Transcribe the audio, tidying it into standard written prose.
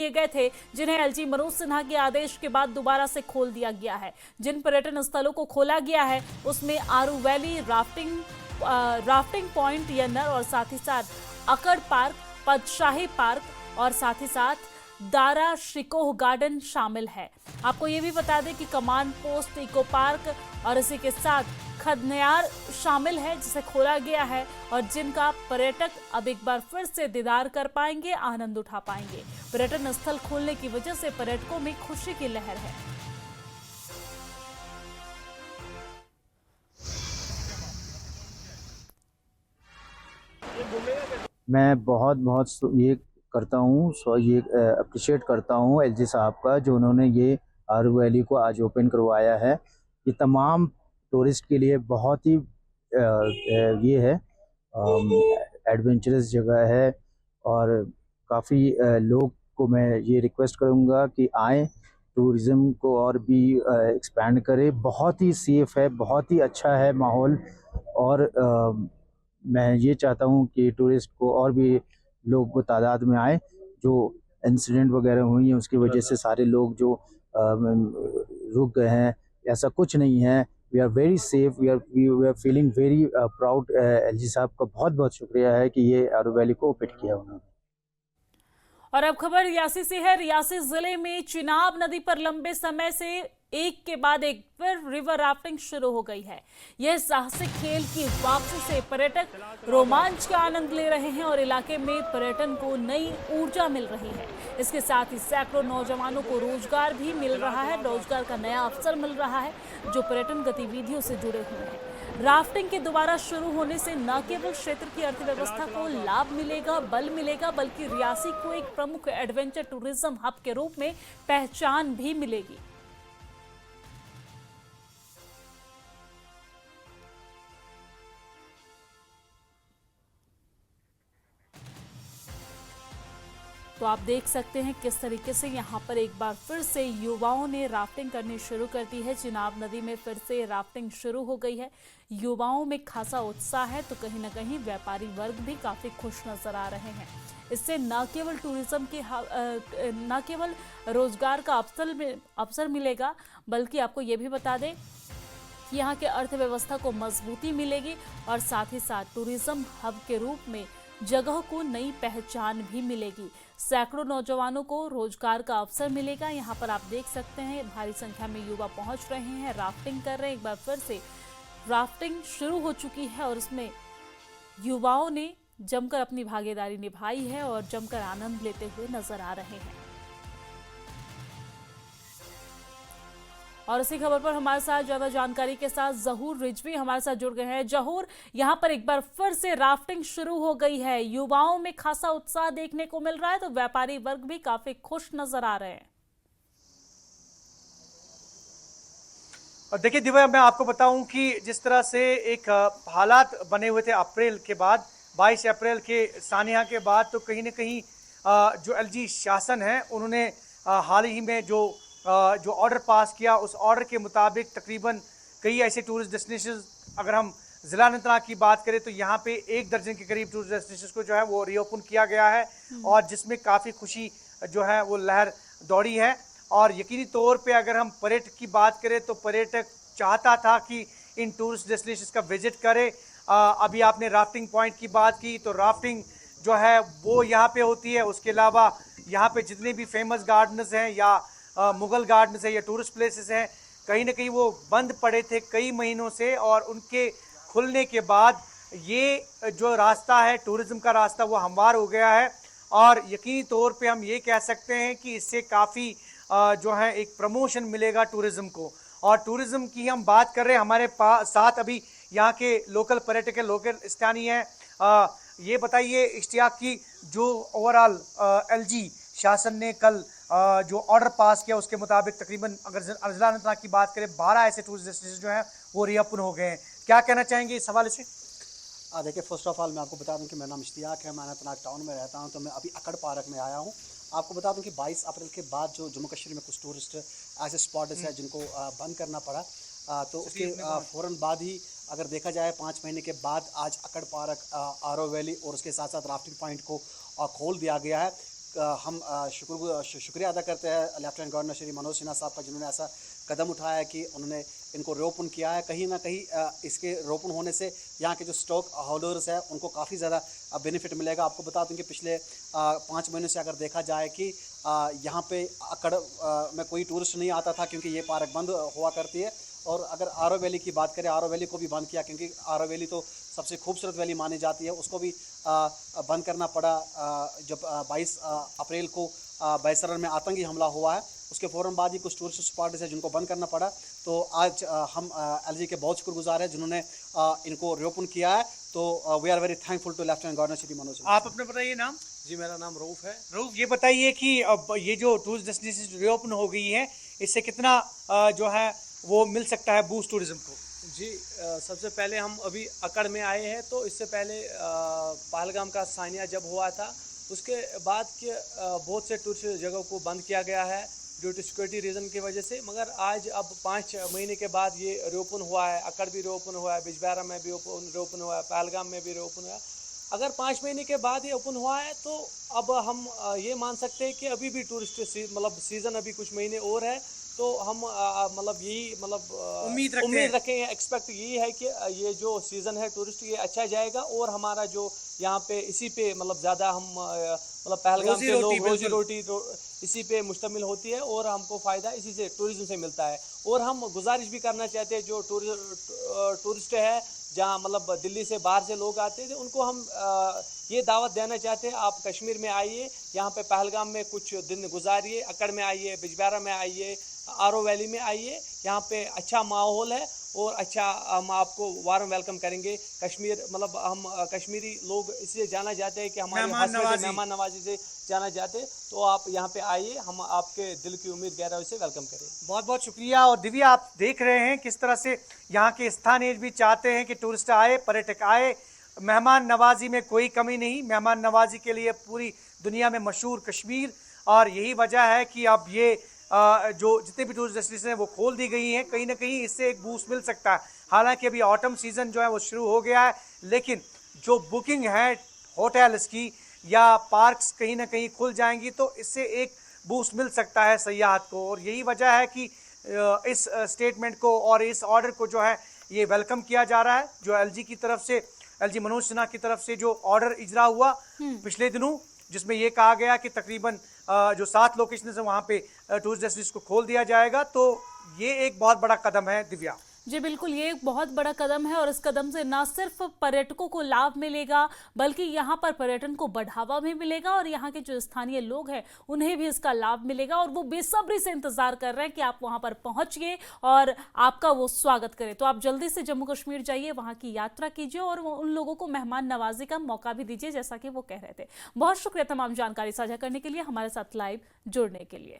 किए गए थे, जिन्हें एलजी मनोज सिन्हा के आदेश के बाद दोबारा से खोल दिया गया है। जिन पर्यटन स्थलों को खोला गया है उसमें आरू वैली, राफ्टिंग पॉइंट यन्नर और साथ ही साथ अकड़ पार्क, पदशाही पार्क और साथ ही साथ दारा शिकोह गार्डन शामिल है। आपको ये भी बता दें कि कमांड पोस्ट, इको पार्क और इसी के साथ खदनयार शामिल है जिसे खोला गया है और जिनका पर्यटक अब एक बार फिर से दीदार कर पाएंगे, आनंद उठा पाएंगे। पर्यटन स्थल खोलने की वजह से पर्यटकों में खुशी की लहर है। मैं बहुत बहुत ये करता हूँ, सो ये अप्रिशिएट करता हूँ एलजी साहब का, जो उन्होंने ये आरू वैली को आज ओपन करवाया है। ये तमाम टूरिस्ट के लिए बहुत ही ये है, एडवेंचरस जगह है और काफ़ी लोग को मैं ये रिक्वेस्ट करूँगा कि आएँ, टूरिज़्म को और भी एक्सपैंड करें। बहुत ही सेफ़ है, बहुत ही अच्छा है माहौल और मैं ये चाहता हूँ कि टूरिस्ट को और भी लोग को तादाद में आए। जो इंसिडेंट वगैरह हुई हैं उसकी वजह से सारे लोग जो रुक गए हैं, ऐसा कुछ नहीं है। We are very safe, we are feeling very proud. LG साहब का बहुत बहुत शुक्रिया है कि ये आरू वैली को ओपन किया उन्होंने। और अब खबर रियासी से है। रियासी जिले में चिनाब नदी पर लंबे समय से एक के बाद एक फिर रिवर राफ्टिंग शुरू हो गई है। यह साहसिक खेल की वापसी से पर्यटक रोमांच का आनंद ले रहे हैं और इलाके में पर्यटन को नई ऊर्जा मिल रही है। इसके साथ ही सैकड़ों नौजवानों को रोजगार भी मिल रहा है, रोजगार का नया अवसर मिल रहा है जो पर्यटन गतिविधियों से जुड़े हुए हैं। राफ्टिंग के दोबारा शुरू होने से न केवल क्षेत्र की अर्थव्यवस्था को लाभ मिलेगा, बल मिलेगा, बल्कि रियासी को एक प्रमुख एडवेंचर टूरिज्म हब के रूप में पहचान भी मिलेगी। तो आप देख सकते हैं किस तरीके से यहाँ पर एक बार फिर से युवाओं ने राफ्टिंग करनी शुरू कर दी है। चिनाब नदी में फिर से राफ्टिंग शुरू हो गई है। युवाओं में खासा उत्साह है तो कहीं ना कहीं व्यापारी वर्ग भी काफ़ी खुश नजर आ रहे हैं। इससे न केवल टूरिज्म के न केवल रोजगार का अवसर मिलेगा, बल्कि आपको ये भी बता दें कि यहाँ के अर्थव्यवस्था को मजबूती मिलेगी और साथ ही साथ टूरिज्म हब के रूप में जगह को नई पहचान भी मिलेगी। सैकड़ों नौजवानों को रोजगार का अवसर मिलेगा। यहाँ पर आप देख सकते हैं भारी संख्या में युवा पहुंच रहे हैं, राफ्टिंग कर रहे हैं। एक बार फिर से राफ्टिंग शुरू हो चुकी है और उसमें युवाओं ने जमकर अपनी भागीदारी निभाई है और जमकर आनंद लेते हुए नजर आ रहे हैं। और इसी खबर पर हमारे साथ ज्यादा जानकारी के साथ जहूर रिजवी हमारे साथ जुड़ गए हैं। जहूर, यहाँ पर एक बार फिर से राफ्टिंग शुरू हो गई है, युवाओं में खासा उत्साह देखने को मिल रहा है तो व्यापारी वर्ग भी काफी खुश नजर आ रहे हैं। और देखिए दिव्या, मैं आपको बताऊं कि जिस तरह से एक हालात बने हुए थे अप्रैल के बाद, 22 अप्रैल के सानिया के बाद, तो कहीं ना कहीं जो एलजी शासन है उन्होंने हाल ही में जो ऑर्डर पास किया, उस ऑर्डर के मुताबिक तकरीबन कई ऐसे टूरिस्ट डेस्टिनेशन, अगर हम जिला अनंतनाग की बात करें तो यहाँ पे 1 दर्जन के करीब टूरिस्ट डेस्टिनेशन को जो है वो रीओपन किया गया है और जिसमें काफ़ी खुशी जो है वो लहर दौड़ी है। और यकीनी तौर पे अगर हम पर्यटक की बात करें तो पर्यटक चाहता था कि इन टूरिस्ट डेस्टिनेशन का विजिट करे। अभी आपने राफ्टिंग पॉइंट की बात की, तो राफ्टिंग जो है वो यहाँ पे होती है। उसके अलावा यहाँ पे जितने भी फेमस गार्डन्स हैं या मुगल गार्डन्स है या टूरिस्ट प्लेसेस हैं, कहीं ना कहीं वो बंद पड़े थे कई महीनों से और उनके खुलने के बाद ये जो रास्ता है टूरिज्म का रास्ता वो हमवार हो गया है। और यकीनी तौर पे हम ये कह सकते हैं कि इससे काफ़ी जो है एक प्रमोशन मिलेगा टूरिज्म को। और टूरिज्म की हम बात कर रहे हैं, हमारे साथ अभी यहाँ के लोकल पर्यटक है, लोकल स्थानीय हैं। ये बताइए इश्तियाक की जो ओवरऑल एलजी शासन ने कल जो ऑर्डर पास किया उसके मुताबिक तकरीबन अगर जिला अनंतनाग की बात करें 12 ऐसे टूरिस्ट डेस्टिनेशन जो हैं वो रीओपन हो गए हैं। क्या कहना चाहेंगे इस हवाले से? देखिए, फर्स्ट ऑफ ऑल मैं आपको बता दूं कि मेरा नाम इश्तियाक है, मैं अनंतनाग टाउन में रहता हूं। तो मैं अभी अकड़ पार्क में आया हूं। आपको बता दूं कि 22 अप्रैल के बाद जो जम्मू कश्मीर में कुछ टूरिस्ट ऐसे स्पॉट्स हैं जिनको बंद करना पड़ा, तो उसके फ़ौरन बाद ही अगर देखा जाए 5 महीने के बाद आज अकड़ पार्क, आरो वैली और उसके साथ साथ राफ्टिंग पॉइंट को खोल दिया गया है। हम शुक्रिया अदा करते हैं लेफ्टिनेंट गवर्नर श्री मनोज सिन्हा साहब का, जिन्होंने ऐसा कदम उठाया है कि उन्होंने इनको रीओपन किया है। कहीं ना कहीं इसके रीओपन होने से यहाँ के जो स्टॉक होल्डर्स है उनको काफ़ी ज़्यादा बेनिफिट मिलेगा। आपको बता दूं कि पिछले 5 महीनों से अगर देखा जाए कि यहाँ पे अकड़ में कोई टूरिस्ट नहीं आता था, क्योंकि ये पार्क बंद हुआ करती है। और अगर आरो वैली की बात करें, आरो वैली को भी बंद किया, क्योंकि आरो वैली तो सबसे खूबसूरत वैली मानी जाती है, उसको भी बंद करना पड़ा जब 22 अप्रैल को बैसरन में आतंकी हमला हुआ है। उसके फ़ौरन बाद ही कुछ टूरिस्ट स्पॉट्स है जिनको बंद करना पड़ा। तो आज हम एलजी के बहुत शुक्रगुजार हैं जिन्होंने इनको रीओपन किया है। तो we are very thankful to lieutenant governor Shri Manoj. आप अपने बताइए नाम। जी, मेरा नाम रऊफ है। रूफ, ये बताइए कि अब ये जो टूरिस्ट डेस्टिनेशन रीओपन हो गई है, इससे कितना जो है वो मिल सकता है बूस्ट टूरिज्म को? जी, सबसे पहले हम अभी अकड़ में आए हैं, तो इससे पहले पहलगाम का सानिया जब हुआ था, उसके बाद के बहुत से टूरिस्ट जगहों को बंद किया गया है ड्यू टू सिक्योरिटी रीज़न की वजह से। मगर आज अब 5 महीने के बाद ये रीओपन हुआ है। अकड़ भी रीओपन हुआ है, बिजबेहरा में भी रीओपन हुआ है, पहलगाम में भी रीओपन हुआ है। अगर 5 महीने के बाद ये ओपन हुआ है तो अब हम ये मान सकते हैं कि अभी भी टूरिस्ट मतलब सीज़न अभी कुछ महीने और है। तो हम मतलब यही मतलब उम्मीद रखें, एक्सपेक्ट यही है कि ये जो सीज़न है टूरिस्ट ये अच्छा जाएगा, और हमारा जो यहाँ पे इसी पे मतलब ज़्यादा हम मतलब पहलगाम के लोग रोजी रोटी इसी पे मुश्तमिल होती है, और हमको फ़ायदा इसी से टूरिज्म से मिलता है। और हम गुजारिश भी करना चाहते हैं जो टूरिस्ट है, जहाँ मतलब दिल्ली से बाहर से लोग आते थे, उनको हम ये दावत देना चाहते हैं, आप कश्मीर में आइए, यहाँ पे पहलगाम में कुछ दिन गुजारिए, अकड़ में आइए, बिजबेहरा में आइए, आरो वैली में आइए। यहाँ पे अच्छा माहौल है और अच्छा हम आपको वार्म वेलकम करेंगे। कश्मीर मतलब हम कश्मीरी लोग इसलिए जाना चाहते हैं कि हमारे मेहमान नवाजी से जाना चाहते हैं। तो आप यहाँ पे आइए, हम आपके दिल की उम्मीद गहराई से वेलकम करें। बहुत बहुत शुक्रिया। और दिव्या, आप देख रहे हैं किस तरह से यहाँ के स्थानीय भी चाहते हैं कि टूरिस्ट आए, पर्यटक आए, मेहमान नवाजी में कोई कमी नहीं। मेहमान नवाजी के लिए पूरी दुनिया में मशहूर कश्मीर, और यही वजह है कि अब ये जो जितने भी टूरिस्ट डेस्टिनेशन हैं वो खोल दी गई हैं। कहीं ना कहीं इससे एक बूस्ट मिल सकता है। हालांकि अभी ऑटम सीजन जो है वो शुरू हो गया है, लेकिन जो बुकिंग है होटल्स की या पार्क्स कहीं ना कहीं खुल जाएंगी, तो इससे एक बूस्ट मिल सकता है सयाहत को। और यही वजह है कि इस स्टेटमेंट को और इस ऑर्डर को जो है ये वेलकम किया जा रहा है, जो एलजी की तरफ से, एलजी मनोज सिन्हा की तरफ से जो ऑर्डर इजरा हुआ पिछले दिनों, जिसमें ये कहा गया कि तकरीबन जो 7 लोकेशन है वहाँ पे टूरिस्ट डेस्टिनेशन को खोल दिया जाएगा। तो ये एक बहुत बड़ा कदम है दिव्या। जी बिल्कुल, ये एक बहुत बड़ा कदम है, और इस कदम से न सिर्फ पर्यटकों को लाभ मिलेगा बल्कि यहाँ पर पर्यटन को बढ़ावा भी मिलेगा, और यहाँ के जो स्थानीय लोग हैं उन्हें भी इसका लाभ मिलेगा, और वो बेसब्री से इंतजार कर रहे हैं कि आप वहाँ पर पहुँचिए और आपका वो स्वागत करें। तो आप जल्दी से जम्मू कश्मीर जाइए, वहाँ की यात्रा कीजिए, और उन लोगों को मेहमान नवाजी का मौका भी दीजिए, जैसा कि वो कह रहे थे। बहुत शुक्रिया तमाम जानकारी साझा करने के लिए, हमारे साथ लाइव जुड़ने के लिए।